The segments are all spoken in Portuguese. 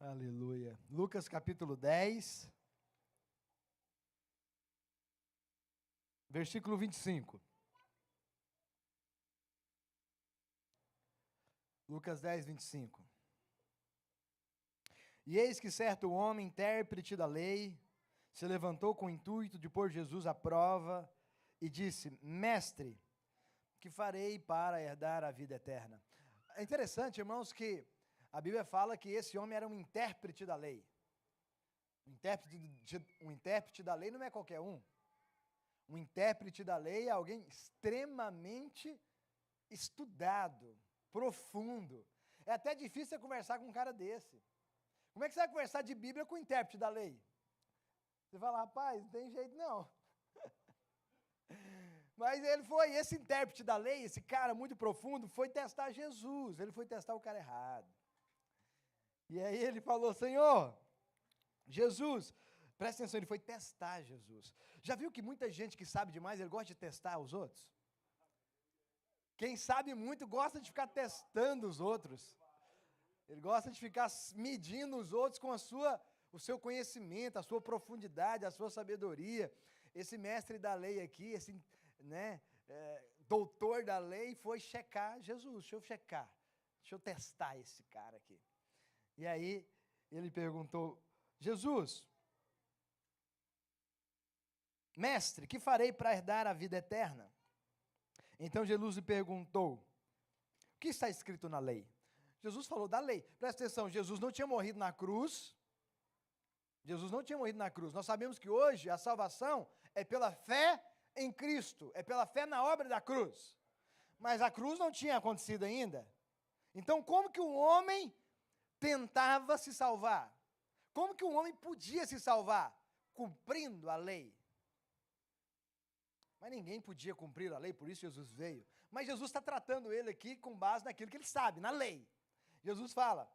Aleluia. Lucas capítulo 10, versículo 25. Lucas 10, 25. E eis que certo homem, intérprete da lei, se levantou com o intuito de pôr Jesus à prova e disse: Mestre, que farei para herdar a vida eterna? É interessante, irmãos, que a Bíblia fala que esse homem era um intérprete da lei. Um intérprete da lei não é qualquer um. Um intérprete da lei é alguém extremamente estudado, profundo. É até difícil você conversar com um cara desse. Como é que você vai conversar de Bíblia com o intérprete da lei? Você fala, rapaz, não tem jeito não. Mas esse intérprete da lei, esse cara muito profundo, foi testar Jesus, ele foi testar o cara errado. E aí ele falou, Senhor, Jesus, presta atenção, ele foi testar Jesus. Já viu que muita gente que sabe demais, ele gosta de testar os outros? Quem sabe muito gosta de ficar testando os outros. Ele gosta de ficar medindo os outros com o seu conhecimento, a sua profundidade, a sua sabedoria. Esse mestre da lei aqui, esse doutor da lei, foi checar Jesus. Deixa eu testar esse cara aqui. E aí ele perguntou, Jesus, mestre, que farei para herdar a vida eterna? Então Jesus lhe perguntou, o que está escrito na lei? Jesus falou da lei. Presta atenção, Jesus não tinha morrido na cruz. Jesus não tinha morrido na cruz. Nós sabemos que hoje a salvação é pela fé em Cristo, é pela fé na obra da cruz. Mas a cruz não tinha acontecido ainda. Então, como que um homem tentava se salvar? Como que um homem podia se salvar? Cumprindo a lei. Mas ninguém podia cumprir a lei, por isso Jesus veio. Mas Jesus está tratando ele aqui com base naquilo que ele sabe, na lei. Jesus fala,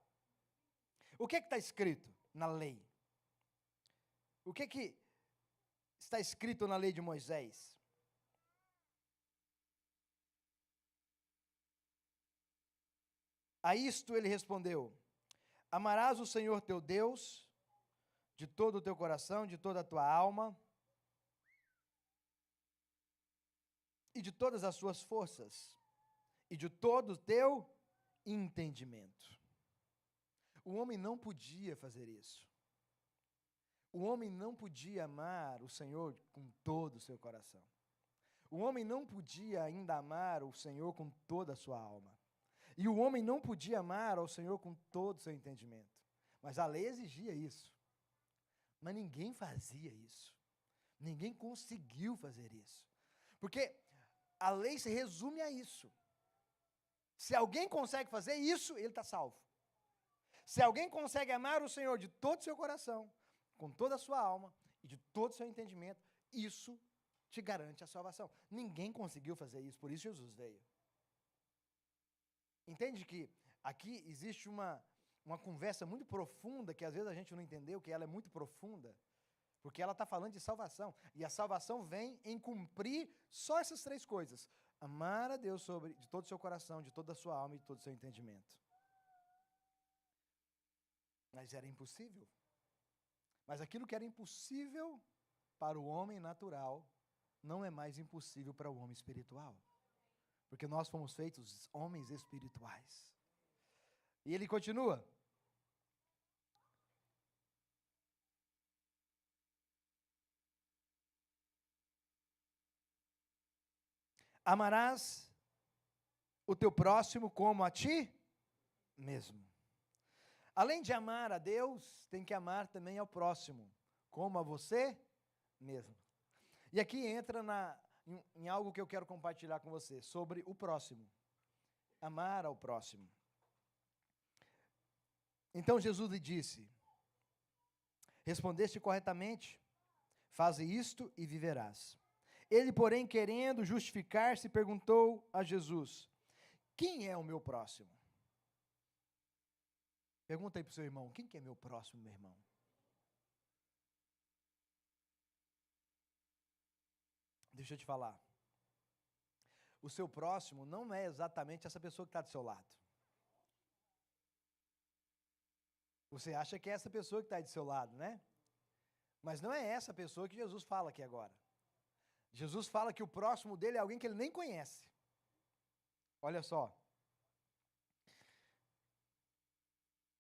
o que está escrito na lei? O que está escrito na lei de Moisés? A isto ele respondeu, amarás o Senhor teu Deus, de todo o teu coração, de toda a tua alma, e de todas as suas forças, e de todo o teu entendimento. O homem não podia fazer isso. O homem não podia amar o Senhor com todo o seu coração. O homem não podia ainda amar o Senhor com toda a sua alma. E o homem não podia amar ao Senhor com todo o seu entendimento. Mas a lei exigia isso. Mas ninguém fazia isso. Ninguém conseguiu fazer isso. Porque a lei se resume a isso. Se alguém consegue fazer isso, ele está salvo. Se alguém consegue amar o Senhor de todo o seu coração, com toda a sua alma e de todo o seu entendimento, isso te garante a salvação. Ninguém conseguiu fazer isso, por isso Jesus veio. Entende que aqui existe uma conversa muito profunda, que às vezes a gente não entendeu, que ela é muito profunda, porque ela está falando de salvação, e a salvação vem em cumprir só essas três coisas: amar a Deus de todo o seu coração, de toda a sua alma e de todo o seu entendimento. Mas era impossível. Mas aquilo que era impossível para o homem natural, não é mais impossível para o homem espiritual. Porque nós fomos feitos homens espirituais. E ele continua. Amarás o teu próximo como a ti mesmo. Além de amar a Deus, tem que amar também ao próximo, como a você mesmo. E aqui entra em algo que eu quero compartilhar com você, sobre o próximo. Amar ao próximo. Então Jesus lhe disse, respondeste corretamente, faze isto e viverás. Ele, porém, querendo justificar-se, perguntou a Jesus, quem é o meu próximo? Pergunta aí para o seu irmão, quem que é meu próximo, meu irmão? Deixa eu te falar. O seu próximo não é exatamente essa pessoa que está do seu lado. Você acha que é essa pessoa que está do seu lado, né? Mas não é essa pessoa que Jesus fala aqui agora. Jesus fala que o próximo dele é alguém que ele nem conhece. Olha só.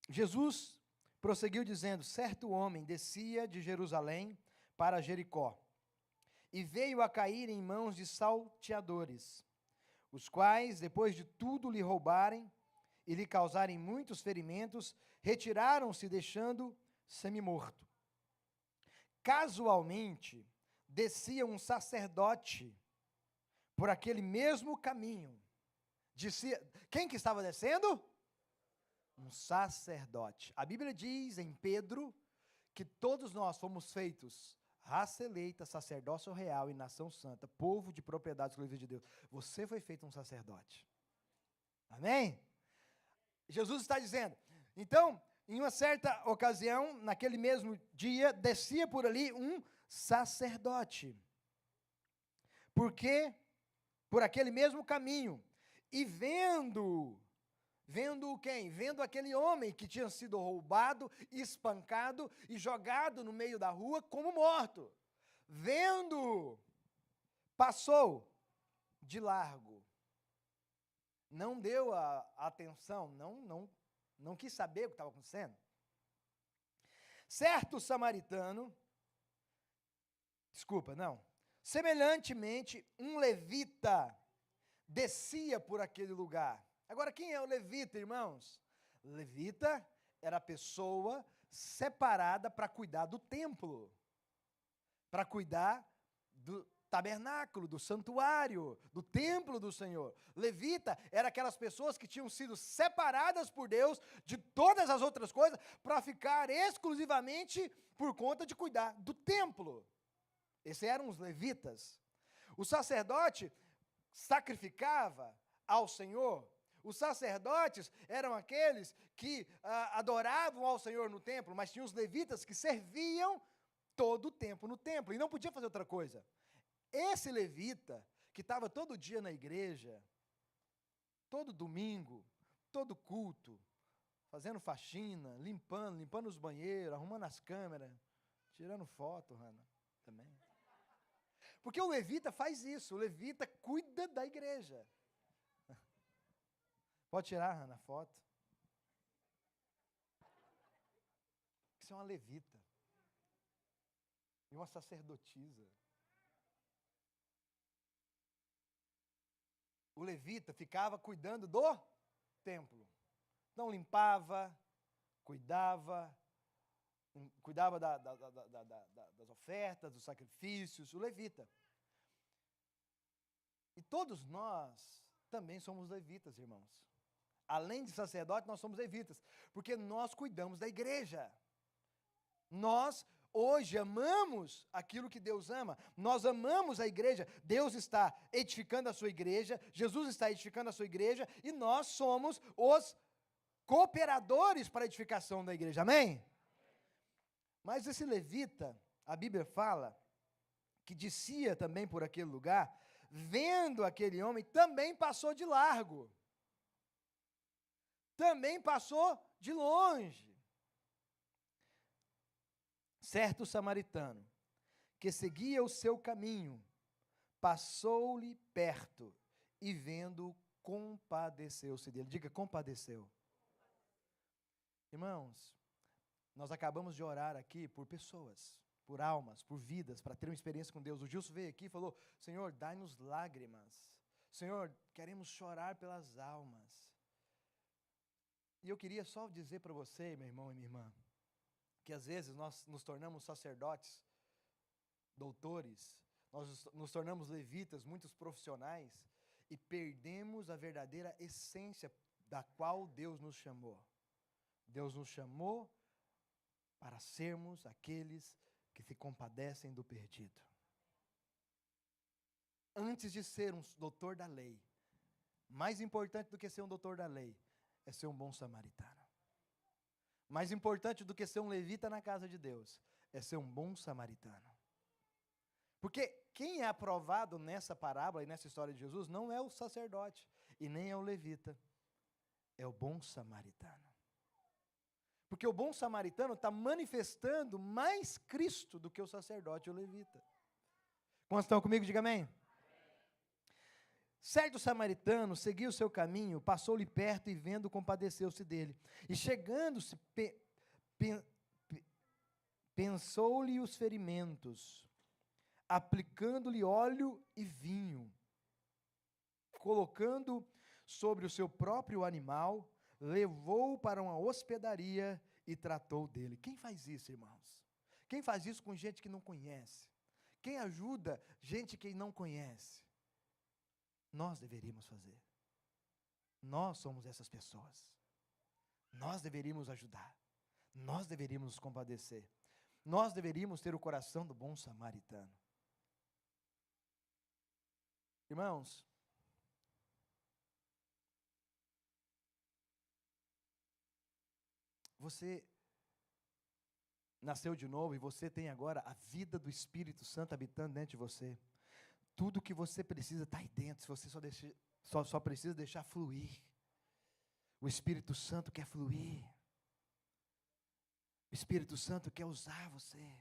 Jesus prosseguiu dizendo: certo homem descia de Jerusalém para Jericó, e veio a cair em mãos de salteadores, os quais, depois de tudo lhe roubarem e lhe causarem muitos ferimentos, retiraram-se, deixando semi-morto. Casualmente, descia um sacerdote por aquele mesmo caminho. Quem que estava descendo? Um sacerdote. A Bíblia diz em Pedro que todos nós fomos feitos raça eleita, sacerdócio real e nação santa, povo de propriedade exclusiva de Deus. Você foi feito um sacerdote. Amém? Jesus está dizendo, então, em uma certa ocasião, naquele mesmo dia, descia por ali um sacerdote. Porque, por aquele mesmo caminho, e vendo quem? Vendo aquele homem que tinha sido roubado, espancado e jogado no meio da rua como morto. Vendo, passou de largo. Não deu a atenção, não quis saber o que estava acontecendo. Semelhantemente, um levita descia por aquele lugar. Agora, quem é o levita, irmãos? Levita era a pessoa separada para cuidar do templo, para cuidar do tabernáculo, do santuário, do templo do Senhor. Levita era aquelas pessoas que tinham sido separadas por Deus de todas as outras coisas para ficar exclusivamente por conta de cuidar do templo. Esses eram os levitas. O sacerdote sacrificava ao Senhor. Os sacerdotes eram aqueles que adoravam ao Senhor no templo, mas tinha os levitas que serviam todo o tempo no templo, e não podia fazer outra coisa. Esse levita, que estava todo dia na igreja, todo domingo, todo culto, fazendo faxina, limpando os banheiros, arrumando as câmeras, tirando foto, Hannah, também. Porque o levita faz isso, o levita cuida da igreja. Pode tirar, Hannah, a foto. Isso é uma levita. E uma sacerdotisa. O levita ficava cuidando do templo. Então limpava, cuidava das ofertas, dos sacrifícios, o levita. E todos nós também somos levitas, irmãos. Além de sacerdote, nós somos levitas, porque nós cuidamos da igreja. Nós hoje amamos aquilo que Deus ama, nós amamos a igreja, Deus está edificando a sua igreja, Jesus está edificando a sua igreja, e nós somos os cooperadores para a edificação da igreja, amém? Mas esse levita, a Bíblia fala, que descia também por aquele lugar, vendo aquele homem, também passou de largo, também passou de longe. Certo samaritano, que seguia o seu caminho, passou-lhe perto e vendo, compadeceu-se dele. Diga, compadeceu. Irmãos, nós acabamos de orar aqui por pessoas, por almas, por vidas, para ter uma experiência com Deus. O Gilson veio aqui e falou, Senhor, dai-nos lágrimas. Senhor, queremos chorar pelas almas. E eu queria só dizer para você, meu irmão e minha irmã, que às vezes nós nos tornamos sacerdotes, doutores, nós nos tornamos levitas, muitos profissionais, e perdemos a verdadeira essência da qual Deus nos chamou. Deus nos chamou para sermos aqueles que se compadecem do perdido. Antes de ser um doutor da lei, mais importante do que ser um doutor da lei, é ser um bom samaritano. Mais importante do que ser um levita na casa de Deus, é ser um bom samaritano. Porque quem é aprovado nessa parábola e nessa história de Jesus não é o sacerdote e nem é o levita, é o bom samaritano. Porque o bom samaritano está manifestando mais Cristo do que o sacerdote e o levita. Quantos estão comigo? Diga amém. Certo samaritano seguiu o seu caminho, passou-lhe perto e vendo, compadeceu-se dele. E chegando-se, pensou-lhe os ferimentos, aplicando-lhe óleo e vinho, colocando sobre o seu próprio animal, levou-o para uma hospedaria e tratou dele. Quem faz isso, irmãos? Quem faz isso com gente que não conhece? Quem ajuda gente que não conhece? Nós deveríamos fazer. Nós somos essas pessoas. Nós deveríamos ajudar. Nós deveríamos nos compadecer. Nós deveríamos ter o coração do bom samaritano. Irmãos, você nasceu de novo e você tem agora a vida do Espírito Santo habitando dentro de você. Tudo que você precisa está aí dentro, se você só precisa deixar fluir. O Espírito Santo quer fluir. O Espírito Santo quer usar você.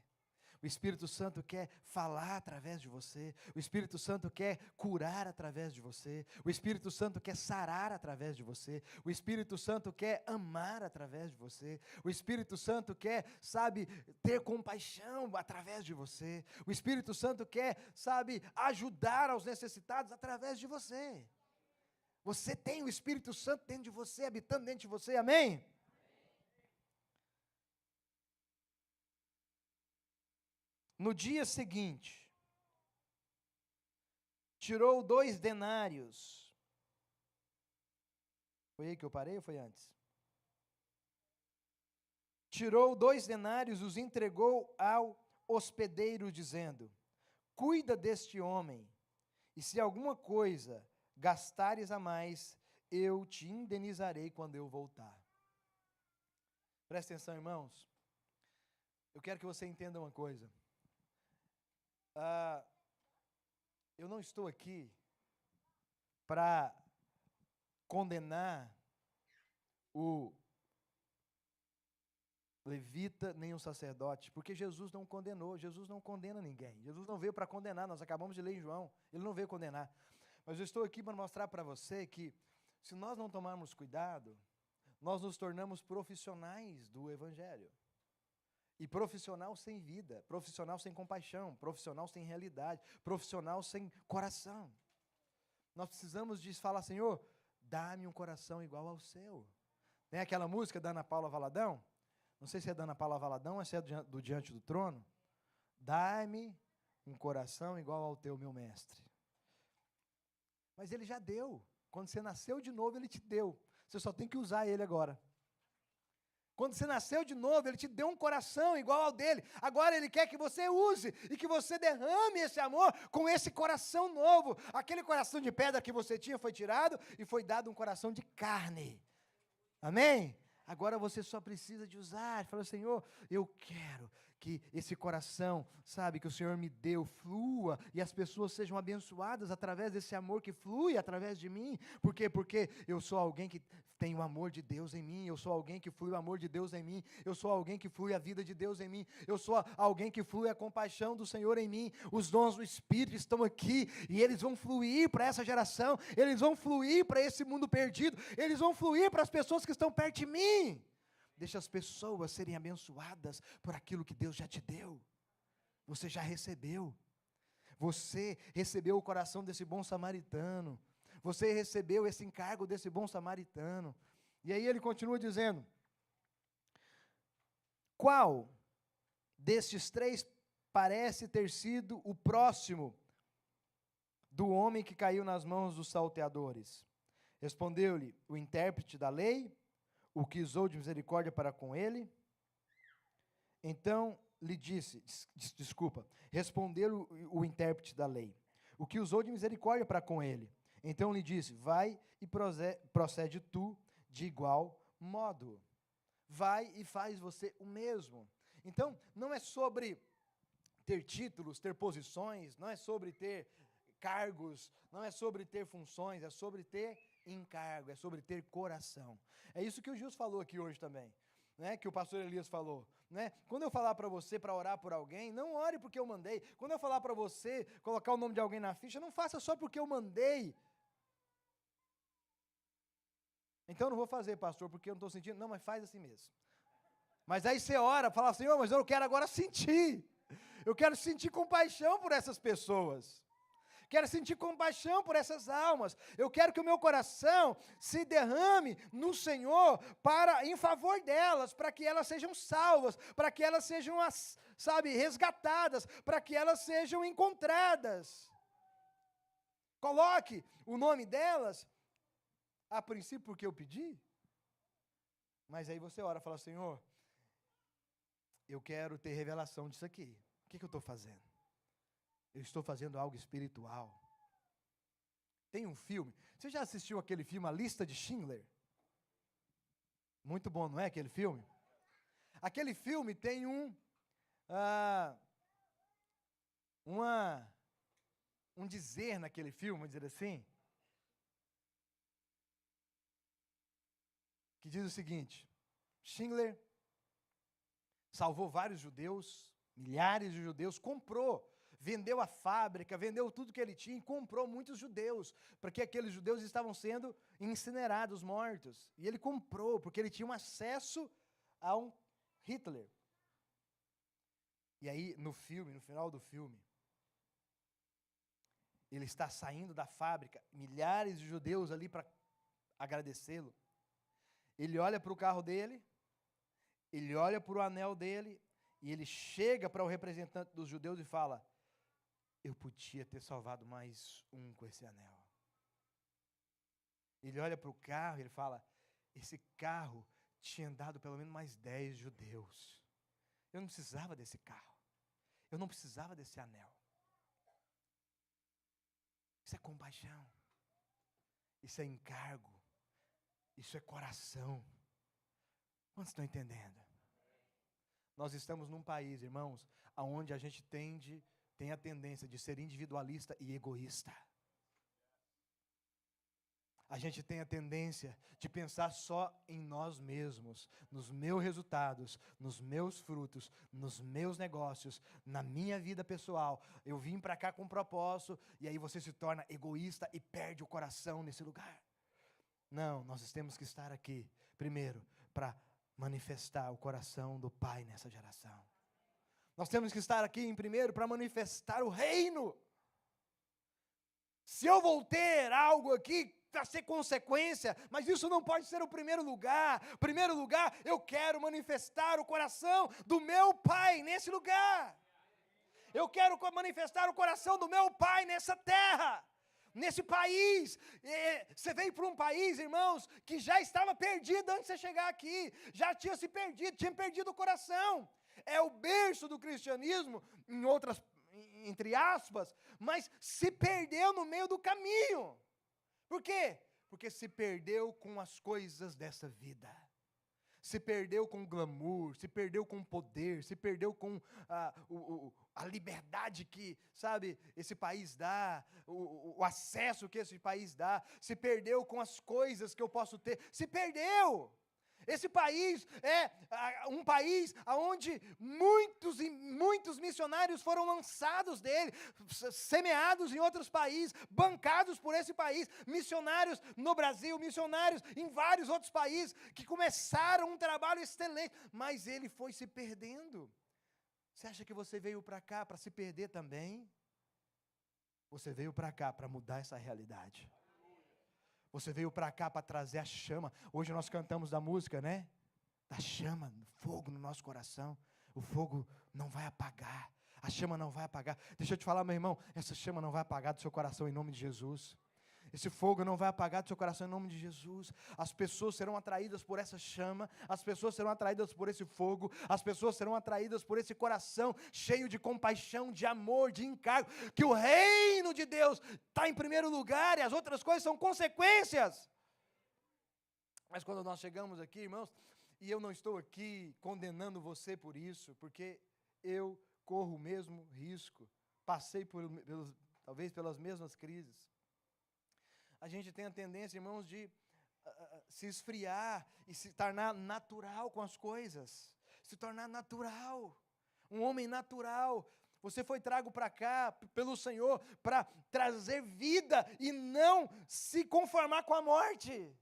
O Espírito Santo quer falar através de você. O Espírito Santo quer curar através de você. O Espírito Santo quer sarar através de você. O Espírito Santo quer amar através de você. O Espírito Santo quer, ter compaixão através de você. O Espírito Santo quer, ajudar aos necessitados através de você. Você tem o Espírito Santo dentro de você, habitando dentro de você, amém? No dia seguinte, tirou 2 denários. Foi aí que eu parei ou foi antes? Tirou 2 denários, os entregou ao hospedeiro, dizendo: cuida deste homem, e se alguma coisa gastares a mais, eu te indenizarei quando eu voltar. Presta atenção, irmãos. Eu quero que você entenda uma coisa. Eu não estou aqui para condenar o levita nem o sacerdote, porque Jesus não condenou, Jesus não condena ninguém, Jesus não veio para condenar, nós acabamos de ler em João, ele não veio condenar, mas eu estou aqui para mostrar para você que, se nós não tomarmos cuidado, nós nos tornamos profissionais do Evangelho. E profissional sem vida, profissional sem compaixão, profissional sem realidade, profissional sem coração. Nós precisamos de falar: Senhor, dá-me um coração igual ao seu. Tem aquela música da Ana Paula Valadão? Não sei se é da Ana Paula Valadão ou se é do Diante do Trono. Dá-me um coração igual ao teu, meu mestre. Mas ele já deu. Quando você nasceu de novo, ele te deu. Você só tem que usar ele agora. Quando você nasceu de novo, ele te deu um coração igual ao dele. Agora ele quer que você use e que você derrame esse amor com esse coração novo. Aquele coração de pedra que você tinha foi tirado e foi dado um coração de carne. Amém? Agora você só precisa de usar. Fala: Senhor, eu quero que esse coração, que o Senhor me deu, flua, e as pessoas sejam abençoadas através desse amor que flui através de mim. Por quê? Porque eu sou alguém que tem o amor de Deus em mim, eu sou alguém que flui o amor de Deus em mim, eu sou alguém que flui a vida de Deus em mim, eu sou alguém que flui a compaixão do Senhor em mim. Os dons do Espírito estão aqui, e eles vão fluir para essa geração, eles vão fluir para esse mundo perdido, eles vão fluir para as pessoas que estão perto de mim. Deixa as pessoas serem abençoadas por aquilo que Deus já te deu. Você já recebeu. Você recebeu o coração desse bom samaritano. Você recebeu esse encargo desse bom samaritano. E aí ele continua dizendo: qual destes 3 parece ter sido o próximo do homem que caiu nas mãos dos salteadores? Respondeu-lhe o intérprete da lei, o que usou de misericórdia para com ele. Então lhe disse, respondeu o intérprete da lei, o que usou de misericórdia para com ele. Então lhe disse: vai e procede tu de igual modo. Vai e faz você o mesmo. Então, não é sobre ter títulos, ter posições, não é sobre ter cargos, não é sobre ter funções, é sobre ter encargo, é sobre ter coração. É isso que o Gils falou aqui hoje também. né, que o pastor Elias falou. Né? Quando eu falar para você para orar por alguém, não ore porque eu mandei. Quando eu falar para você colocar o nome de alguém na ficha, não faça só porque eu mandei. Então eu não vou fazer, pastor, porque eu não estou sentindo. Não, mas faz assim mesmo. Mas aí você ora, fala, Senhor, mas eu quero agora sentir. Eu quero sentir compaixão por essas pessoas. Quero sentir compaixão por essas almas. Eu quero que o meu coração se derrame no Senhor em favor delas, para que elas sejam salvas, para que elas sejam, resgatadas, para que elas sejam encontradas. Coloque o nome delas, a princípio porque eu pedi, mas aí você ora e fala, Senhor, eu quero ter revelação disso aqui. O que eu estou fazendo? Eu estou fazendo algo espiritual. Tem um filme, você já assistiu aquele filme A Lista de Schindler? Muito bom, não é aquele filme? Aquele filme tem um dizer naquele filme, vamos dizer assim, que diz o seguinte: Schindler salvou vários judeus, milhares de judeus, vendeu a fábrica, vendeu tudo que ele tinha e comprou muitos judeus, porque aqueles judeus estavam sendo incinerados, mortos. E ele comprou, porque ele tinha um acesso a um Hitler. E aí, no final do filme, ele está saindo da fábrica, milhares de judeus ali para agradecê-lo. Ele olha para o carro dele, ele olha para o anel dele, e ele chega para o representante dos judeus e fala, eu podia ter salvado mais um com esse anel. Ele olha para o carro e ele fala, esse carro tinha dado pelo menos mais 10 judeus. Eu não precisava desse carro. Eu não precisava desse anel. Isso é compaixão. Isso é encargo. Isso é coração. Quantos estão entendendo? Nós estamos num país, irmãos, onde a gente tem a tendência de ser individualista e egoísta. A gente tem a tendência de pensar só em nós mesmos, nos meus resultados, nos meus frutos, nos meus negócios, na minha vida pessoal. Eu vim para cá com um propósito, e aí você se torna egoísta e perde o coração nesse lugar. Não, nós temos que estar aqui, primeiro, para manifestar o coração do Pai nessa geração. Nós temos que estar aqui, primeiro, para manifestar o reino. Se eu vou ter algo aqui para ser consequência, mas isso não pode ser o primeiro lugar. Primeiro lugar, eu quero manifestar o coração do meu Pai nesse lugar. Eu quero manifestar o coração do meu Pai nessa terra, nesse país. Você veio para um país, irmãos, que já estava perdido antes de você chegar aqui. Já tinha se perdido, tinha perdido o coração. É o berço do cristianismo, entre aspas, mas se perdeu no meio do caminho. Por quê? Porque se perdeu com as coisas dessa vida. Se perdeu com glamour, se perdeu com poder, se perdeu com a liberdade que, esse país dá, o acesso que esse país dá, se perdeu com as coisas que eu posso ter, se perdeu. Esse país é um país onde muitos missionários foram lançados dele, semeados em outros países, bancados por esse país, missionários no Brasil, missionários em vários outros países, que começaram um trabalho excelente, mas ele foi se perdendo. Você acha que você veio para cá para se perder também? Você veio para cá para mudar essa realidade. Você veio para cá para trazer a chama. Hoje nós cantamos da música, né? Da chama, fogo no nosso coração. O fogo não vai apagar. A chama não vai apagar. Deixa eu te falar, meu irmão, essa chama não vai apagar do seu coração em nome de Jesus. Esse fogo não vai apagar do seu coração em nome de Jesus. As pessoas serão atraídas por essa chama, as pessoas serão atraídas por esse fogo, as pessoas serão atraídas por esse coração cheio de compaixão, de amor, de encargo, que o reino de Deus está em primeiro lugar e as outras coisas são consequências. Mas quando nós chegamos aqui, irmãos, e eu não estou aqui condenando você por isso, porque eu corro o mesmo risco, passei talvez pelas mesmas crises. A gente tem a tendência, irmãos, de se esfriar e se tornar natural com as coisas. Se tornar natural. Um homem natural. Você foi trago para cá pelo Senhor para trazer vida e não se conformar com a morte.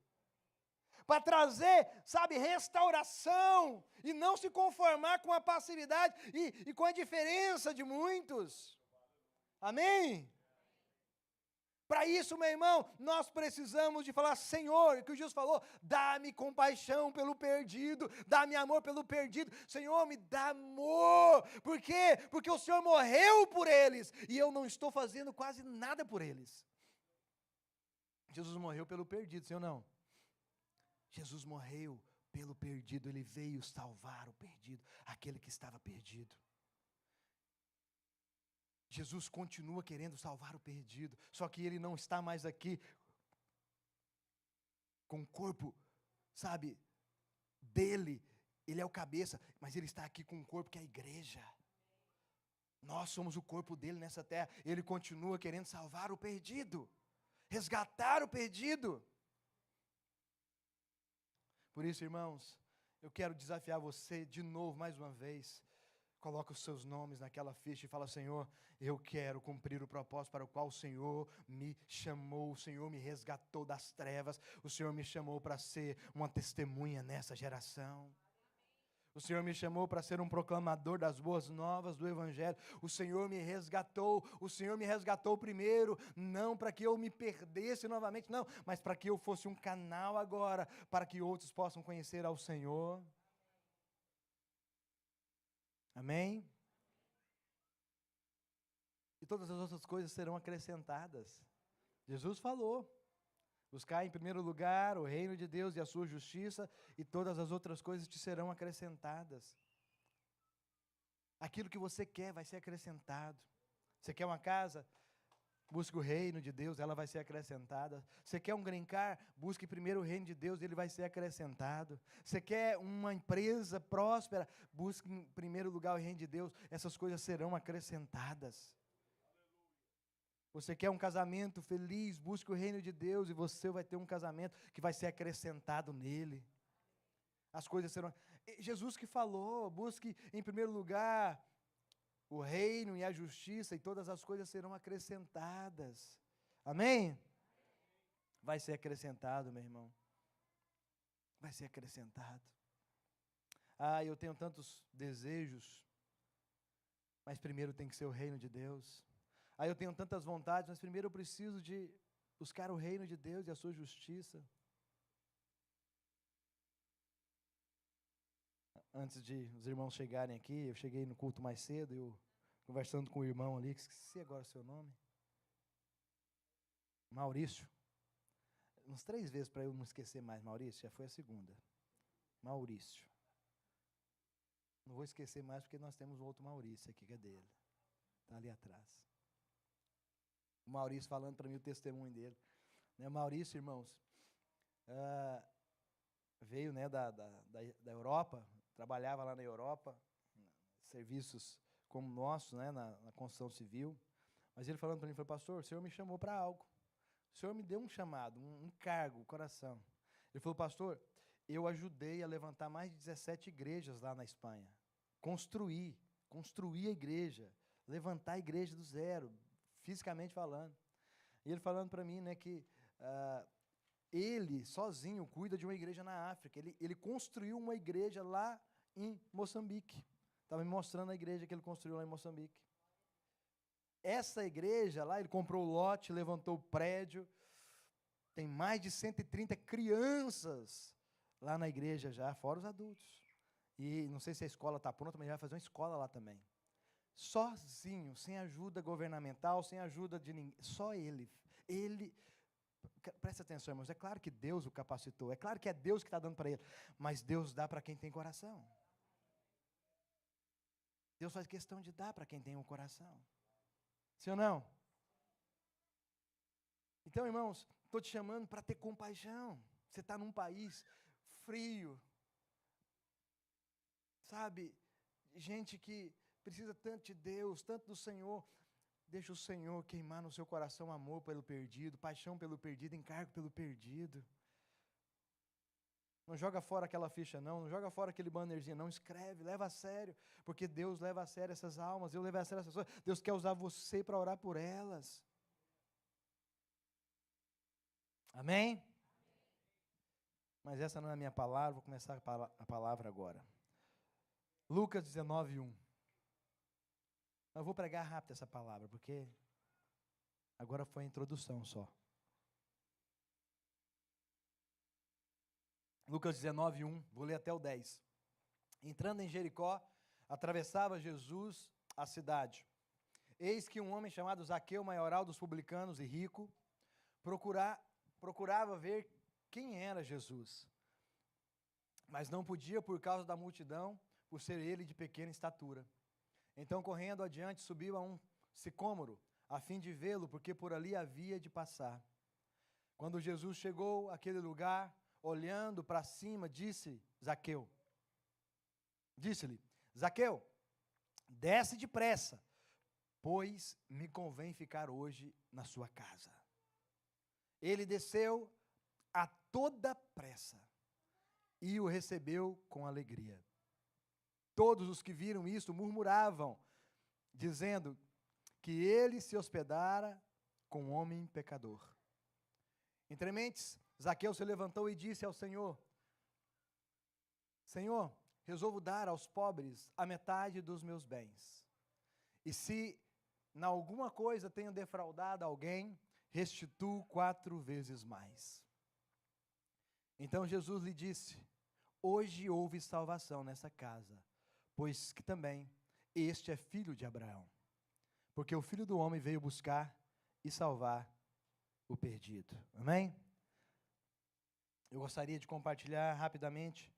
Para trazer, sabe, restauração e não se conformar com a passividade e com a indiferença de muitos. Amém? Para isso, meu irmão, nós precisamos de falar, Senhor, que o Jesus falou, dá-me compaixão pelo perdido, dá-me amor pelo perdido. Senhor, me dá amor. Por quê? Porque o Senhor morreu por eles e eu não estou fazendo quase nada por eles. Jesus morreu pelo perdido, sim ou não? Jesus morreu pelo perdido, Ele veio salvar o perdido, aquele que estava perdido. Jesus continua querendo salvar o perdido, só que Ele não está mais aqui com o corpo, sabe, dele, Ele é o cabeça, mas Ele está aqui com o corpo que é a igreja. Nós somos o corpo dele nessa terra, Ele continua querendo salvar o perdido, resgatar o perdido. Por isso, irmãos, eu quero desafiar você de novo, mais uma vez. Coloca os seus nomes naquela ficha e fala, Senhor, eu quero cumprir o propósito para o qual o Senhor me chamou, o Senhor me resgatou das trevas, o Senhor me chamou para ser uma testemunha nessa geração. O Senhor me chamou para ser um proclamador das boas novas do Evangelho. O Senhor me resgatou primeiro, não para que eu me perdesse novamente, não, mas para que eu fosse um canal agora, para que outros possam conhecer ao Senhor. Amém? E todas as outras coisas serão acrescentadas. Jesus falou. Buscar em primeiro lugar o reino de Deus e a sua justiça, e todas as outras coisas te serão acrescentadas. Aquilo que você quer vai ser acrescentado. Você quer uma casa? Busque o reino de Deus, ela vai ser acrescentada. Você quer um green car? Busque primeiro o reino de Deus, ele vai ser acrescentado. Você quer uma empresa próspera? Busque em primeiro lugar o reino de Deus, essas coisas serão acrescentadas. Você quer um casamento feliz? Busque o reino de Deus e você vai ter um casamento que vai ser acrescentado nele. As coisas serão... Jesus que falou, busque em primeiro lugar o reino e a justiça e todas as coisas serão acrescentadas. Amém? Vai ser acrescentado, meu irmão. Vai ser acrescentado. Ah, eu tenho tantos desejos, mas primeiro tem que ser o reino de Deus. Aí eu tenho tantas vontades, mas primeiro eu preciso de buscar o reino de Deus e a sua justiça. Antes de os irmãos chegarem aqui, eu cheguei no culto mais cedo, eu conversando com o irmão ali, esqueci agora o seu nome. Maurício. Uns 3 vezes para eu não esquecer mais, Maurício, já foi a segunda. Maurício. Não vou esquecer mais porque nós temos um outro Maurício aqui, que é dele. Está ali atrás. O Maurício falando para mim o testemunho dele. Maurício, irmãos, veio da Europa, trabalhava lá na Europa, serviços como o nosso, na construção civil. Mas ele falando para mim, falou, pastor, o Senhor me chamou para algo. O Senhor me deu um chamado, um cargo, um coração. Ele falou, pastor, eu ajudei a levantar mais de 17 igrejas lá na Espanha. Construir a igreja, levantar a igreja do zero, fisicamente falando. E ele falando para mim, que ele sozinho cuida de uma igreja na África. Ele construiu uma igreja lá em Moçambique. Estava me mostrando a igreja que ele construiu lá em Moçambique. Essa igreja lá, ele comprou o lote, levantou o prédio. Tem mais de 130 crianças lá na igreja já, fora os adultos. E não sei se a escola está pronta, mas ele vai fazer uma escola lá também. Sozinho, sem ajuda governamental, sem ajuda de ninguém, só ele. Presta atenção, irmãos, é claro que Deus o capacitou, é claro que é Deus que está dando para ele, mas Deus dá para quem tem coração. Deus faz questão de dar para quem tem um coração. Sim ou não? Então, irmãos, estou te chamando para ter compaixão. Você está num país frio, sabe, gente que precisa tanto de Deus, tanto do Senhor. Deixa o Senhor queimar no seu coração amor pelo perdido, paixão pelo perdido, encargo pelo perdido. Não joga fora aquela ficha, não joga fora aquele bannerzinho, não, escreve, leva a sério, porque Deus leva a sério essas almas, Deus leva a sério essas pessoas, Deus quer usar você para orar por elas. Amém? Mas essa não é a minha palavra, vou começar a palavra agora. Lucas 19:1. Eu vou pregar rápido essa palavra, porque agora foi a introdução só. Lucas 19:1, vou ler até o 10. Entrando em Jericó, atravessava Jesus a cidade. Eis que um homem chamado Zaqueu, maioral dos publicanos e rico, procurava ver quem era Jesus. Mas não podia por causa da multidão, por ser ele de pequena estatura. Então, correndo adiante, subiu a um sicômoro, a fim de vê-lo, porque por ali havia de passar. Quando Jesus chegou àquele lugar, olhando para cima, disse-lhe, Zaqueu, desce depressa, pois me convém ficar hoje na sua casa. Ele desceu a toda pressa e o recebeu com alegria. Todos os que viram isto murmuravam, dizendo que ele se hospedara com um homem pecador. Entre mentes, Zaqueu se levantou e disse ao Senhor, Senhor, resolvo dar aos pobres a metade dos meus bens. E se na alguma coisa tenho defraudado alguém, restituo 4 vezes mais. Então Jesus lhe disse, hoje houve salvação nessa casa, pois que também este é filho de Abraão. Porque o Filho do Homem veio buscar e salvar o perdido. Amém? Eu gostaria de compartilhar rapidamente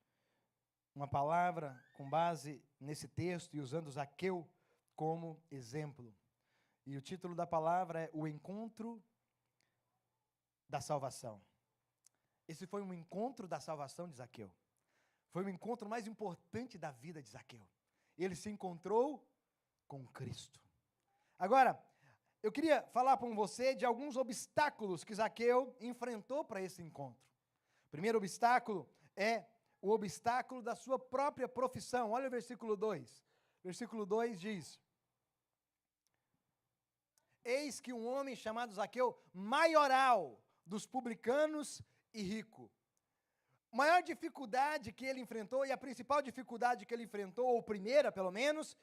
uma palavra com base nesse texto e usando Zaqueu como exemplo. E o título da palavra é O Encontro da Salvação. Esse foi um encontro da salvação de Zaqueu. Foi o encontro mais importante da vida de Zaqueu. Ele se encontrou com Cristo. Agora, eu queria falar com você de alguns obstáculos que Zaqueu enfrentou para esse encontro. O primeiro obstáculo é o obstáculo da sua própria profissão. Olha o versículo 2. Versículo 2 diz, eis que um homem chamado Zaqueu, maioral dos publicanos e rico. A maior dificuldade que ele enfrentou, e a principal dificuldade que ele enfrentou, ou primeira pelo menos,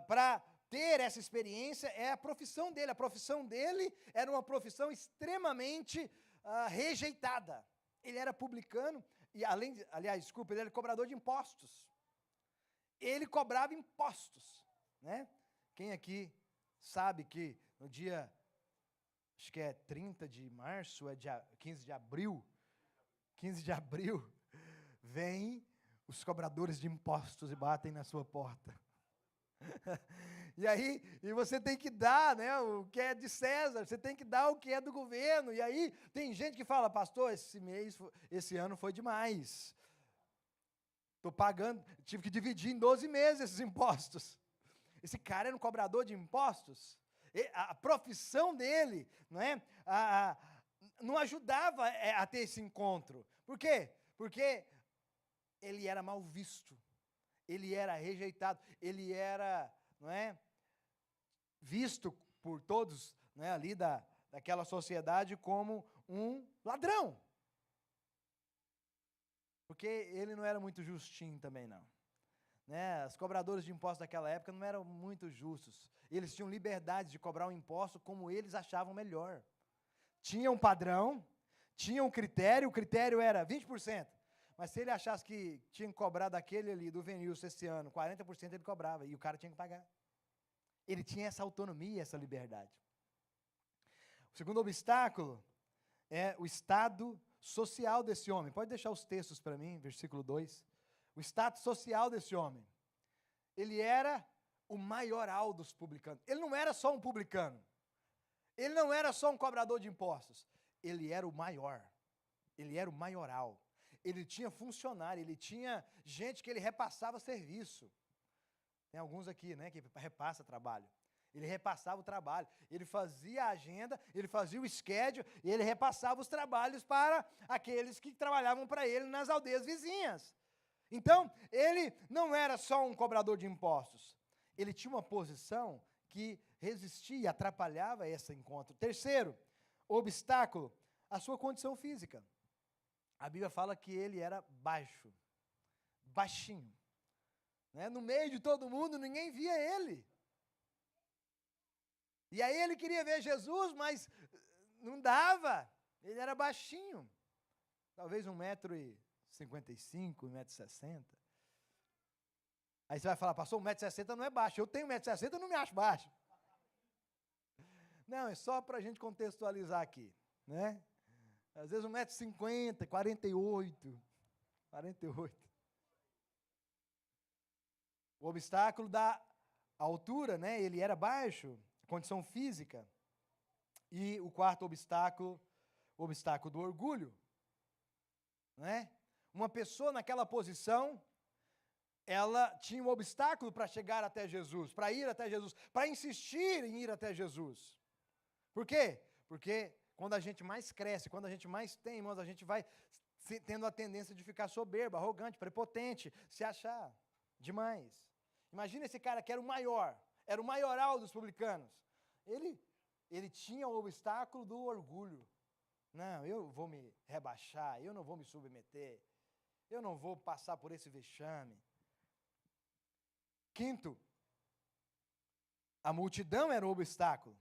para ter essa experiência, é a profissão dele. A profissão dele era uma profissão extremamente rejeitada. Ele era publicano, e ele era cobrador de impostos. Ele cobrava impostos, né? Quem aqui sabe que no dia, acho que é 30 de março, é dia 15 de abril, vêm os cobradores de impostos e batem na sua porta. E você tem que dar, né, o que é de César, você tem que dar o que é do governo. E aí tem gente que fala, pastor, esse ano foi demais. Estou pagando, tive que dividir em 12 meses esses impostos. Esse cara era um cobrador de impostos. A profissão dele, não ajudava a ter esse encontro. Por quê? Porque ele era mal visto. Ele era rejeitado, ele era, visto por todos, ali daquela sociedade como um ladrão. Porque ele não era muito justinho também, não. Os cobradores de impostos daquela época não eram muito justos. Eles tinham liberdade de cobrar um imposto como eles achavam melhor. Tinha um padrão, tinha um critério, o critério era 20%. Mas se ele achasse que tinha que cobrar daquele ali, do Venilson, esse ano, 40% ele cobrava, e o cara tinha que pagar. Ele tinha essa autonomia, essa liberdade. O segundo obstáculo é o estado social desse homem. Pode deixar os textos para mim, versículo 2. O status social desse homem. Ele era o maioral dos publicanos. Ele não era só um publicano. Ele não era só um cobrador de impostos. Ele era o maior. Ele era o maioral. Ele tinha funcionário, ele tinha gente que ele repassava serviço. Tem alguns aqui, que repassa trabalho. Ele repassava o trabalho, ele fazia a agenda, ele fazia o schedule, e ele repassava os trabalhos para aqueles que trabalhavam para ele nas aldeias vizinhas. Então, ele não era só um cobrador de impostos, ele tinha uma posição que resistia, atrapalhava esse encontro. Terceiro, obstáculo, a sua condição física. A Bíblia fala que ele era baixo, baixinho. Né? No meio de todo mundo, ninguém via ele. E aí ele queria ver Jesus, mas não dava. Ele era baixinho. Talvez 1,55 m, 1,60 m. Aí você vai falar, pastor, 1,60 m não é baixo. Eu tenho 1,60 m e não me acho baixo. Não, é só para a gente contextualizar aqui. Né? Às vezes 1,50 m, 48. O obstáculo da altura, né? Ele era baixo, condição física. E o quarto obstáculo, o obstáculo do orgulho. Né? Uma pessoa naquela posição, ela tinha um obstáculo para chegar até Jesus, para ir até Jesus, para insistir em ir até Jesus. Por quê? Porque quando a gente mais cresce, quando a gente mais tem, irmãos, a gente vai tendo a tendência de ficar soberbo, arrogante, prepotente, se achar demais. Imagina esse cara que era o maior, era o maioral dos publicanos. Ele tinha o obstáculo do orgulho. Não, eu vou me rebaixar, eu não vou me submeter, eu não vou passar por esse vexame. Quinto, a multidão era o obstáculo.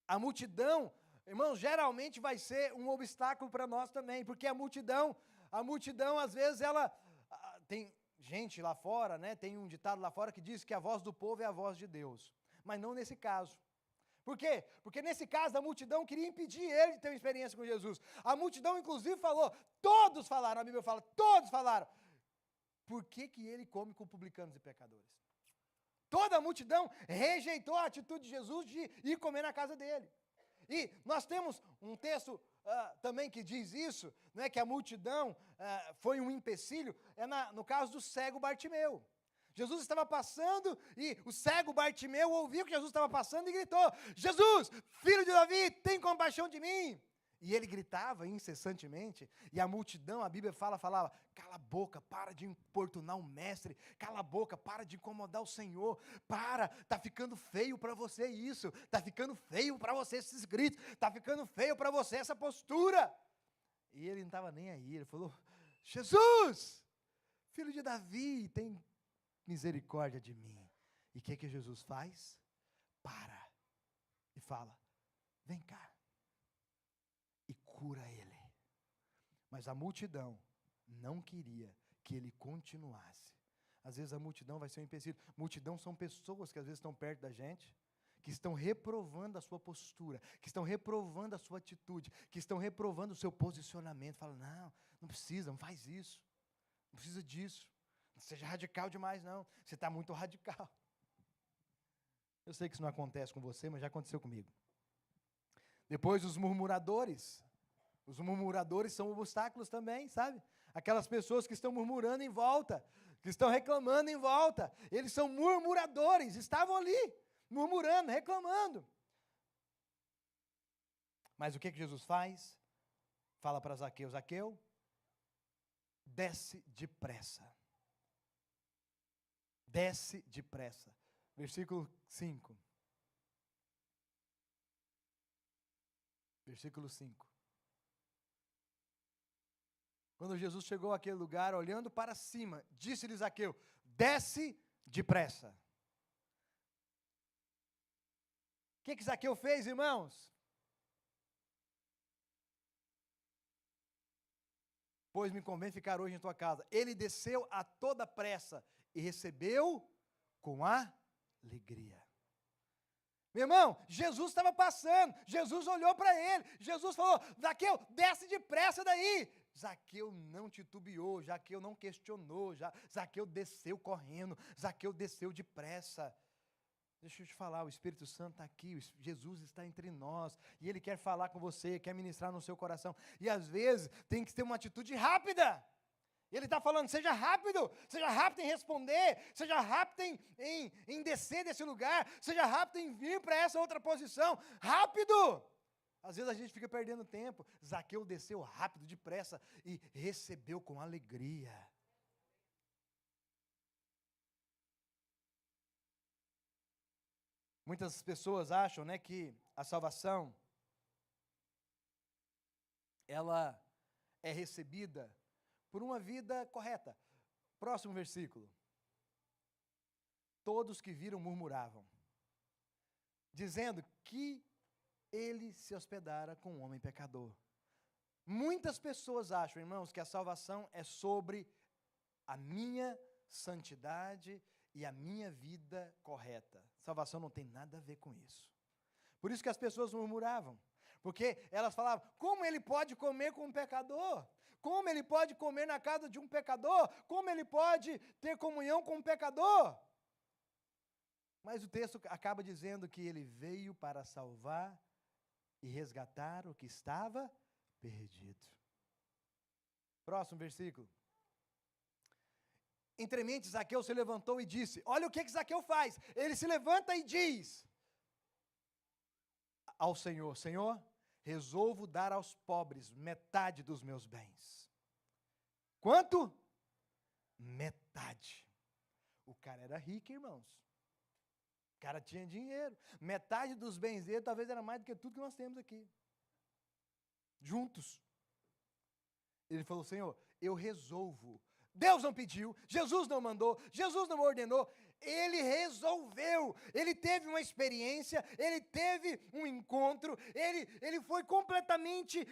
A multidão, irmãos, geralmente vai ser um obstáculo para nós também, porque a multidão às vezes ela tem gente lá fora, né? Tem um ditado lá fora que diz que a voz do povo é a voz de Deus, mas não nesse caso. Por quê? Porque nesse caso a multidão queria impedir ele de ter uma experiência com Jesus. A multidão inclusive falou, todos falaram, a Bíblia fala, todos falaram. Por que ele come com publicanos e pecadores? Toda a multidão rejeitou a atitude de Jesus de ir comer na casa dele. E nós temos um texto também que diz isso, né, que a multidão foi um empecilho, no caso do cego Bartimeu. Jesus estava passando e o cego Bartimeu ouviu que Jesus estava passando e gritou, Jesus, filho de Davi, tem compaixão de mim. E ele gritava incessantemente, e a multidão, a Bíblia falava, cala a boca, para de importunar o mestre, cala a boca, para de incomodar o Senhor, está ficando feio para você isso, está ficando feio para você esses gritos, está ficando feio para você essa postura. E ele não estava nem aí, ele falou, Jesus, filho de Davi, tem misericórdia de mim. E o que Jesus faz? Para e fala, vem cá. E cura ele. Mas a multidão não queria que ele continuasse. Às vezes a multidão vai ser um empecilho. Multidão são pessoas que às vezes estão perto da gente, que estão reprovando a sua postura, que estão reprovando a sua atitude, que estão reprovando o seu posicionamento. Falam, não precisa, não faz isso, não precisa disso, não seja radical demais não, você está muito radical. Eu sei que isso não acontece com você, mas já aconteceu comigo. Depois os murmuradores são obstáculos também, sabe? Aquelas pessoas que estão murmurando em volta, que estão reclamando em volta, eles são murmuradores, estavam ali, murmurando, reclamando. Mas o que Jesus faz? Fala para Zaqueu, Zaqueu, desce depressa. Desce depressa. Versículo 5. Versículo 5. Quando Jesus chegou àquele lugar, olhando para cima, disse-lhe Zaqueu, desce depressa. O que Zaqueu fez, irmãos? Pois me convém ficar hoje em tua casa. Ele desceu a toda pressa e recebeu com alegria. Meu irmão, Jesus estava passando, Jesus olhou para ele, Jesus falou, Zaqueu, desce depressa daí. Zaqueu não titubeou, Zaqueu não questionou, Zaqueu desceu correndo, Zaqueu desceu depressa. Deixa eu te falar, o Espírito Santo está aqui, Jesus está entre nós, e Ele quer falar com você, quer ministrar no seu coração, e às vezes tem que ter uma atitude rápida. Ele está falando, seja rápido em responder, seja rápido em descer desse lugar, seja rápido em vir para essa outra posição, rápido! Às vezes a gente fica perdendo tempo. Zaqueu desceu rápido, depressa, e recebeu com alegria. Muitas pessoas acham, né, que a salvação, ela é recebida por uma vida correta. Próximo versículo. Todos que viram murmuravam, dizendo que ele se hospedara com um homem pecador. Muitas pessoas acham, irmãos, que a salvação é sobre a minha santidade e a minha vida correta. Salvação não tem nada a ver com isso. Por isso que as pessoas murmuravam, porque elas falavam, como ele pode comer com um pecador? Como ele pode comer na casa de um pecador? Como ele pode ter comunhão com um pecador? Mas o texto acaba dizendo que ele veio para salvar e resgatar o que estava perdido. Próximo versículo. Entremente, Zaqueu se levantou e disse, olha o que Zaqueu faz, ele se levanta e diz ao Senhor, Senhor, resolvo dar aos pobres metade dos meus bens. Quanto? Metade. O cara era rico, irmãos. O cara tinha dinheiro. Metade dos bens dele talvez era mais do que tudo que nós temos aqui. Juntos. Ele falou, Senhor, eu resolvo. Deus não pediu, Jesus não mandou, Jesus não ordenou, ele resolveu, ele teve uma experiência, ele teve um encontro, ele foi completamente,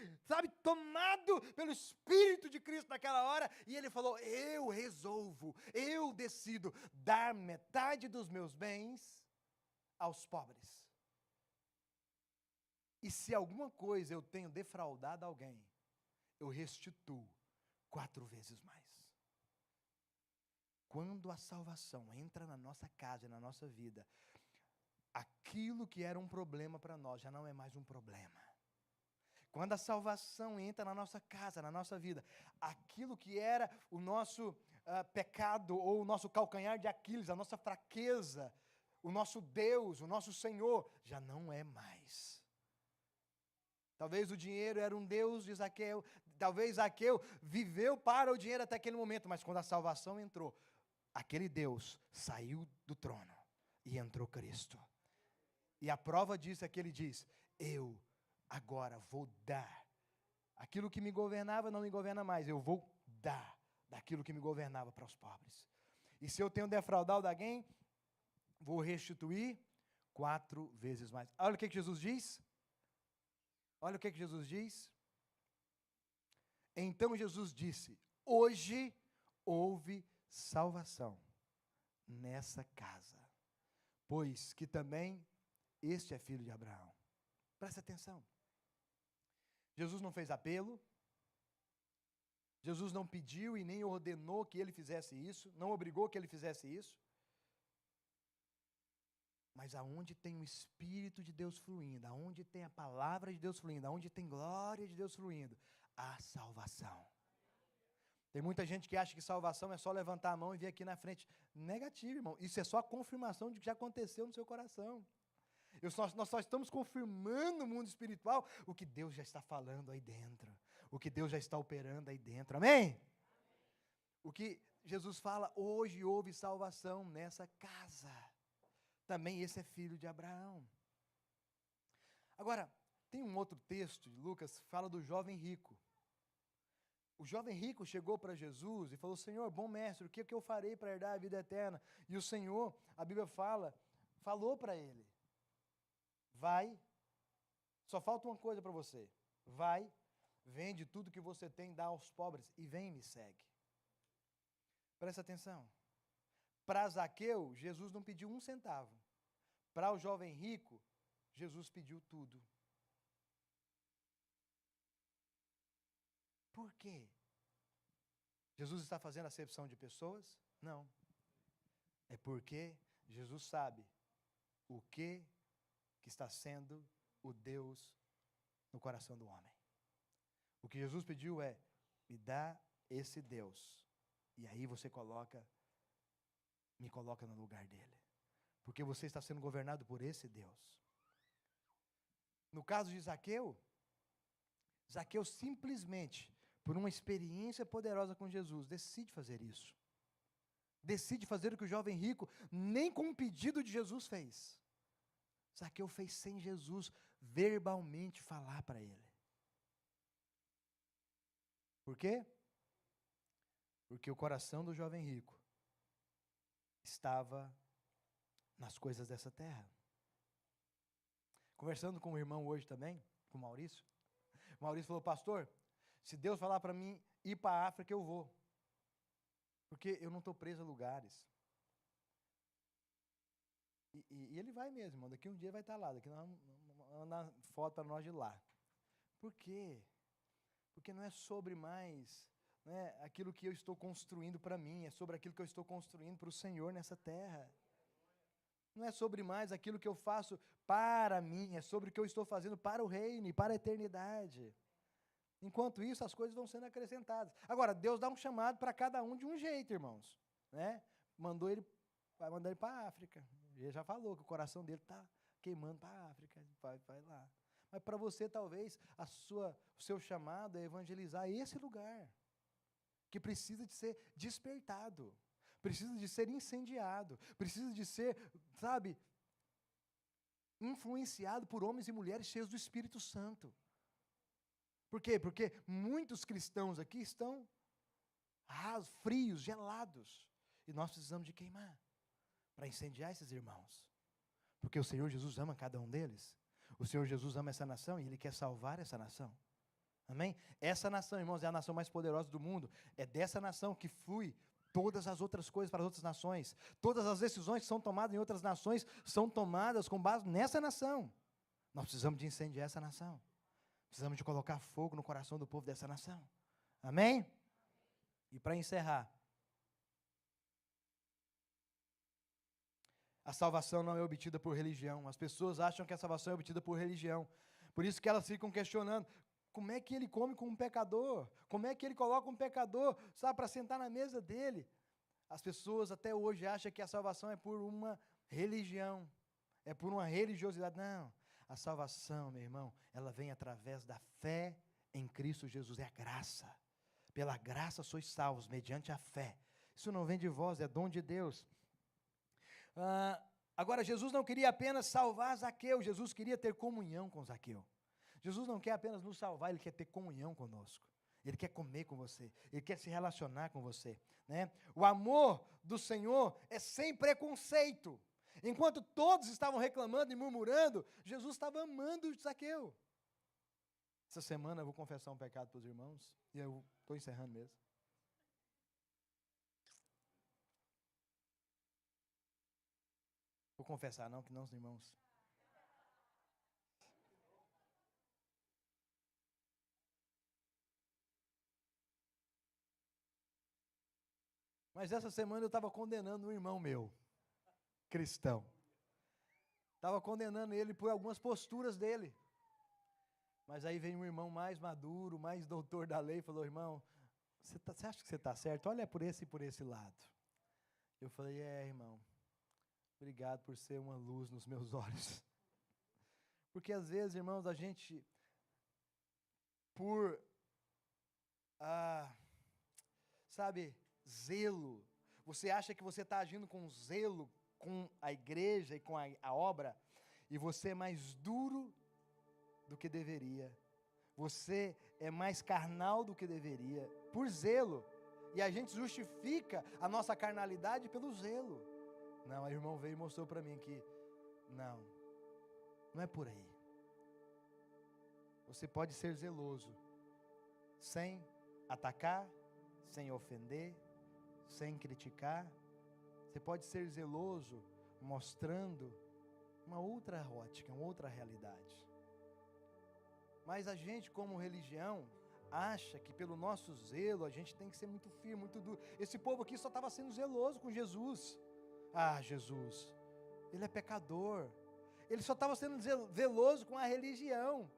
tomado pelo Espírito de Cristo naquela hora, e ele falou, eu resolvo, eu decido dar metade dos meus bens aos pobres. E se alguma coisa eu tenho defraudado alguém, eu restituo 4 vezes mais. Quando a salvação entra na nossa casa, na nossa vida, aquilo que era um problema para nós já não é mais um problema. Quando a salvação entra na nossa casa, na nossa vida, aquilo que era o nosso pecado ou o nosso calcanhar de Aquiles, a nossa fraqueza, o nosso Deus, o nosso Senhor, já não é mais. Talvez o dinheiro era um Deus de Zaqueu, talvez Zaqueu viveu para o dinheiro até aquele momento, mas quando a salvação entrou, aquele Deus saiu do trono e entrou Cristo. E a prova disso é que ele diz, eu agora vou dar. Aquilo que me governava não me governa mais, eu vou dar daquilo que me governava para os pobres. E se eu tenho defraudado alguém, vou restituir 4 vezes mais. Olha o que Jesus diz. Olha o que Jesus diz. Então Jesus disse, hoje houve salvação nessa casa, pois que também este é filho de Abraão. Presta atenção. Jesus não fez apelo, Jesus não pediu e nem ordenou que ele fizesse isso, não obrigou que ele fizesse isso, mas aonde tem o Espírito de Deus fluindo, aonde tem a palavra de Deus fluindo, aonde tem glória de Deus fluindo, há salvação. Tem muita gente que acha que salvação é só levantar a mão e vir aqui na frente. Negativo, irmão. Isso é só a confirmação de que já aconteceu no seu coração. Nós só estamos confirmando no mundo espiritual o que Deus já está falando aí dentro. O que Deus já está operando aí dentro. Amém? O que Jesus fala, hoje houve salvação nessa casa. Também esse é filho de Abraão. Agora, tem um outro texto de Lucas que fala do jovem rico. O jovem rico chegou para Jesus e falou, Senhor, bom mestre, o que eu farei para herdar a vida eterna? E o Senhor, a Bíblia falou para ele, vai, só falta uma coisa para você, vai, vende tudo que você tem, dá aos pobres e vem e me segue. Presta atenção. Para Zaqueu, Jesus não pediu 1 centavo. Para o jovem rico, Jesus pediu tudo. Por quê? Jesus está fazendo acepção de pessoas? Não. É porque Jesus sabe o que está sendo o Deus no coração do homem. O que Jesus pediu é, me dá esse Deus E aí você me coloca no lugar dele. Porque você está sendo governado por esse Deus. No caso de Zaqueu, Zaqueu simplesmente, por uma experiência poderosa com Jesus, decide fazer isso. Decide fazer o que o jovem rico, nem com um pedido de Jesus, fez. Zaqueu fez sem Jesus verbalmente falar para ele. Por quê? Porque o coração do jovem rico estava nas coisas dessa terra. Conversando com o irmão hoje também, com o Maurício falou, pastor, se Deus falar para mim ir para a África, eu vou. Porque eu não estou preso a lugares. E ele vai mesmo, irmão. Daqui um dia vai estar lá. Daqui nós vamos mandar foto para nós de lá. Por quê? Porque não é sobre mais, né, aquilo que eu estou construindo para mim. É sobre aquilo que eu estou construindo para o Senhor nessa terra. Não é sobre mais aquilo que eu faço para mim. É sobre o que eu estou fazendo para o reino e para a eternidade. Enquanto isso, as coisas vão sendo acrescentadas. Agora, Deus dá um chamado para cada um de um jeito, irmãos. Né? Vai mandar ele para a África. Ele já falou que o coração dele está queimando para a África. Vai lá. Mas para você, talvez, o seu chamado é evangelizar esse lugar. Que precisa de ser despertado. Precisa de ser incendiado. Precisa de ser, sabe, influenciado por homens e mulheres cheios do Espírito Santo. Por quê? Porque muitos cristãos aqui estão rasos, frios, gelados. E nós precisamos de queimar para incendiar esses irmãos. Porque o Senhor Jesus ama cada um deles. O Senhor Jesus ama essa nação e Ele quer salvar essa nação. Amém? Essa nação, irmãos, é a nação mais poderosa do mundo. É dessa nação que flui todas as outras coisas para as outras nações. Todas as decisões que são tomadas em outras nações são tomadas com base nessa nação. Nós precisamos de incendiar essa nação. Precisamos de colocar fogo no coração do povo dessa nação. Amém? E para encerrar, a salvação não é obtida por religião. As pessoas acham que a salvação é obtida por religião. Por isso que elas ficam questionando, como é que ele come com um pecador? Como é que ele coloca um pecador, sabe, para sentar na mesa dele? As pessoas até hoje acham que a salvação é por uma religião, é por uma religiosidade. Não. A salvação, meu irmão, ela vem através da fé em Cristo Jesus, é a graça. Pela graça sois salvos, mediante a fé. Isso não vem de vós, é dom de Deus. Agora, Jesus não queria apenas salvar Zaqueu, Jesus queria ter comunhão com Zaqueu. Jesus não quer apenas nos salvar, Ele quer ter comunhão conosco. Ele quer comer com você, Ele quer se relacionar com você. Né? O amor do Senhor é sem preconceito. Enquanto todos estavam reclamando e murmurando, Jesus estava amando Zaqueu. Essa semana eu vou confessar um pecado para os irmãos, e eu estou encerrando mesmo. Vou confessar não, que não os irmãos. Mas essa semana eu estava condenando um irmão meu, cristão. Estava condenando ele por algumas posturas dele. Mas aí vem um irmão mais maduro, mais doutor da lei, e falou, irmão, você acha que você está certo? Olha por esse e por esse lado. Eu falei, irmão, obrigado por ser uma luz nos meus olhos. Porque às vezes, irmãos, a gente, por, zelo, você acha que você está agindo com zelo com a igreja e com a obra, e você é mais duro do que deveria. Você é mais carnal do que deveria, por zelo. E a gente justifica a nossa carnalidade pelo zelo. Não, o irmão veio e mostrou para mim que não é por aí. Você pode ser zeloso, sem atacar, sem ofender, sem criticar. Você pode ser zeloso, mostrando uma outra ótica, uma outra realidade. Mas a gente, como religião, acha que pelo nosso zelo a gente tem que ser muito firme, muito duro. Esse povo aqui só estava sendo zeloso com Jesus. Jesus, Ele é pecador. Ele só estava sendo zeloso com a religião.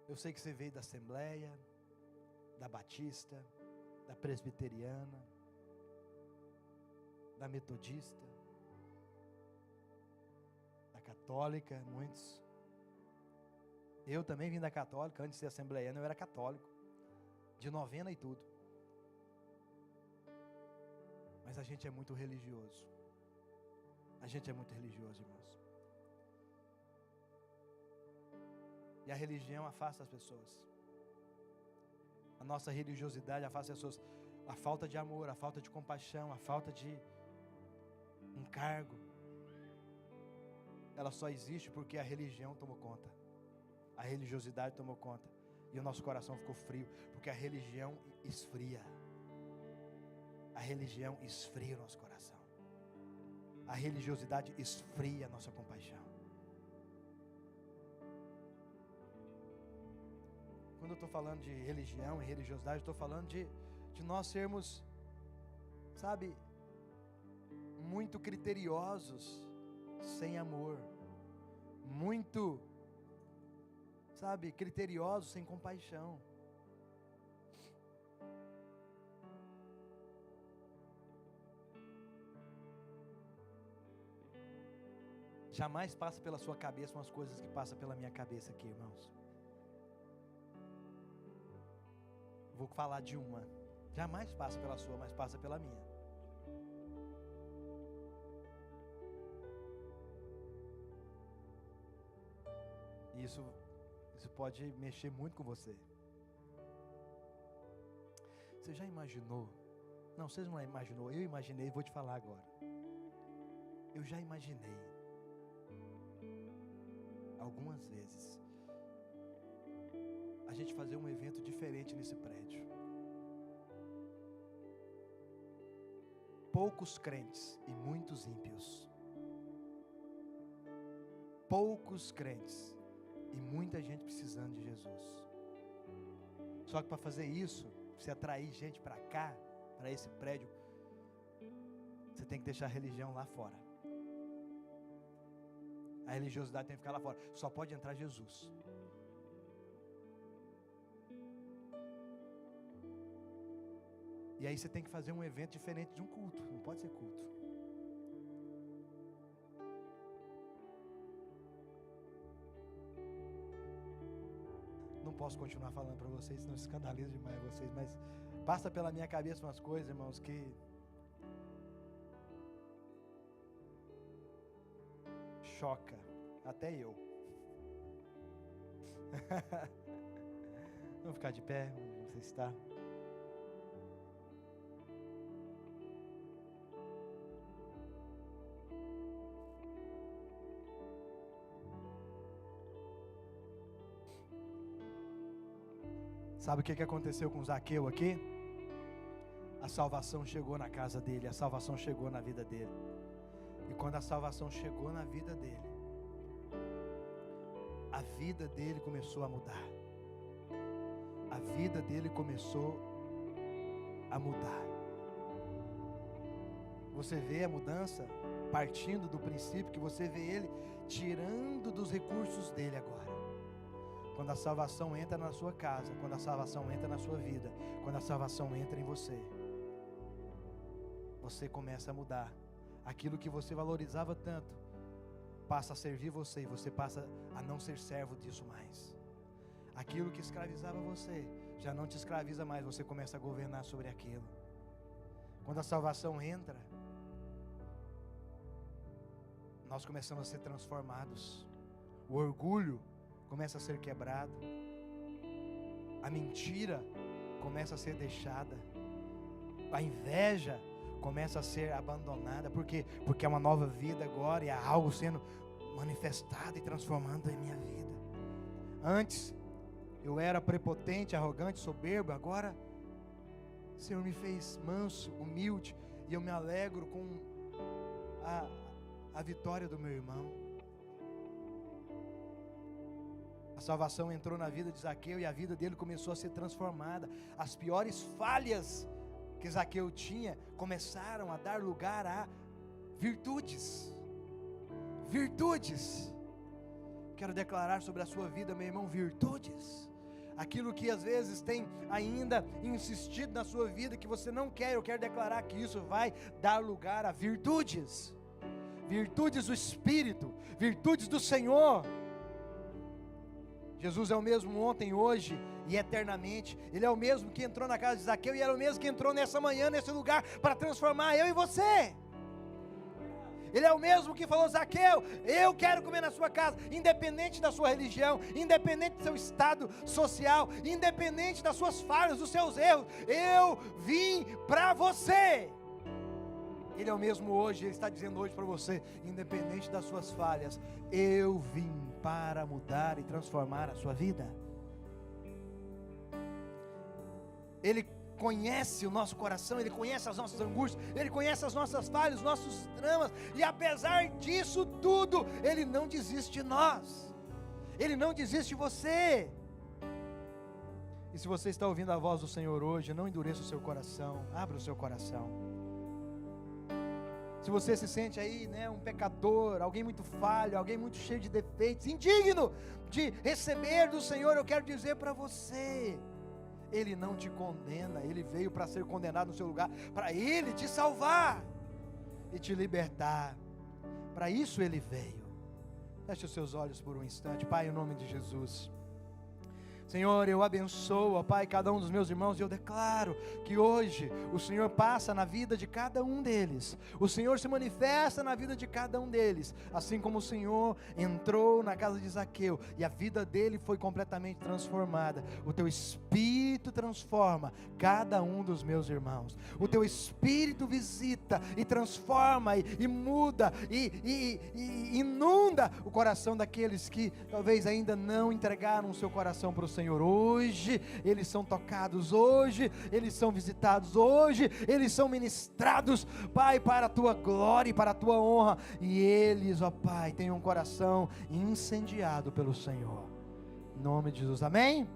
Eu sei que você veio da Assembleia, da Batista, da Presbiteriana, da Metodista, da Católica, muitos. Eu também vim da Católica, antes de ser assembleiano eu era católico, de novena e tudo. Mas a gente é muito religioso. A gente é muito religioso, irmãos. E a religião afasta as pessoas. A nossa religiosidade afasta as pessoas. A falta de amor, a falta de compaixão, a falta de encargo, ela só existe porque a religião tomou conta. A religiosidade tomou conta. E o nosso coração ficou frio, porque a religião esfria. A religião esfria o nosso coração. A religiosidade esfria a nossa compaixão. Quando eu estou falando de religião e religiosidade, eu estou falando de nós sermos, sabe, muito criteriosos, sem amor. Muito, sabe, criteriosos, sem compaixão. Jamais passa pela sua cabeça umas coisas que passam pela minha cabeça aqui, irmãos. Vou falar de uma. Jamais passa pela sua, mas passa pela minha. E isso pode mexer muito com você. Você já imaginou? Não, vocês não imaginou. Eu imaginei e vou te falar agora. Eu já imaginei algumas vezes a gente fazer um evento diferente nesse prédio. Poucos crentes e muitos ímpios. Poucos crentes e muita gente precisando de Jesus. Só que para fazer isso, você atrair gente para cá, para esse prédio, você tem que deixar a religião lá fora. A religiosidade tem que ficar lá fora. Só pode entrar Jesus. E aí você tem que fazer um evento diferente de um culto. Não pode ser culto. Não posso continuar falando para vocês, senão escandalizo demais vocês. Mas passa pela minha cabeça umas coisas, irmãos, que choca até eu. Vamos ficar de pé, não sei se está. Sabe o que aconteceu com Zaqueu aqui? A salvação chegou na casa dele, a salvação chegou na vida dele. E quando a salvação chegou na vida dele, a vida dele começou a mudar. A vida dele começou a mudar. Você vê a mudança partindo do princípio que você vê ele tirando dos recursos dele agora. Quando a salvação entra na sua casa, quando a salvação entra na sua vida, quando a salvação entra em você, você começa a mudar. Aquilo que você valorizava tanto passa a servir você e você passa a não ser servo disso mais. Aquilo que escravizava você já não te escraviza mais, você começa a governar sobre aquilo. Quando a salvação entra, nós começamos a ser transformados. O orgulho começa a ser quebrado. A mentira começa a ser deixada. A inveja começa a ser abandonada. Por quê? Porque é uma nova vida agora e há algo sendo manifestado e transformando em minha vida. Antes eu era prepotente, arrogante, soberbo. Agora o Senhor me fez manso, humilde, e eu me alegro com a vitória do meu irmão. A salvação entrou na vida de Zaqueu e a vida dele começou a ser transformada. As piores falhas que Zaqueu tinha começaram a dar lugar a virtudes. Virtudes. Quero declarar sobre a sua vida, meu irmão, virtudes. aquilo que às vezes tem ainda insistido na sua vida, que você não quer, eu quero declarar que isso vai dar lugar a virtudes, virtudes do Espírito, virtudes do Senhor. Jesus é o mesmo ontem, hoje e eternamente. Ele é o mesmo que entrou na casa de Zaqueu e era o mesmo que entrou nessa manhã, nesse lugar, para transformar eu e você. Ele é o mesmo que falou: Zaqueu, eu quero comer na sua casa, independente da sua religião, independente do seu estado social, independente das suas falhas, dos seus erros, eu vim para você. Ele é o mesmo hoje, Ele está dizendo hoje para você, independente das suas falhas, eu vim para mudar e transformar a sua vida. Ele conhece o nosso coração, Ele conhece as nossas angústias, Ele conhece as nossas falhas, os nossos dramas, e apesar disso tudo, Ele não desiste de nós, Ele não desiste de você. E se você está ouvindo a voz do Senhor hoje, não endureça o seu coração, abra o seu coração. Se você se sente aí, um pecador, alguém muito falho, alguém muito cheio de defeitos, indigno de receber do Senhor, eu quero dizer para você, Ele não te condena, Ele veio para ser condenado no seu lugar, para Ele te salvar e te libertar. Para isso Ele veio. Feche os seus olhos por um instante. Pai, em nome de Jesus, Senhor, eu abençoo, ó Pai, cada um dos meus irmãos, e eu declaro que hoje o Senhor passa na vida de cada um deles, o Senhor se manifesta na vida de cada um deles, assim como o Senhor entrou na casa de Zaqueu, e a vida dele foi completamente transformada. O Teu Espírito transforma cada um dos meus irmãos, o Teu Espírito visita e transforma, e muda, e inunda o coração daqueles que talvez ainda não entregaram o seu coração para o Senhor. Hoje eles são tocados, hoje eles são visitados, hoje eles são ministrados, Pai, para a Tua glória e para a Tua honra, e eles, ó Pai, têm um coração incendiado pelo Senhor, em nome de Jesus, amém?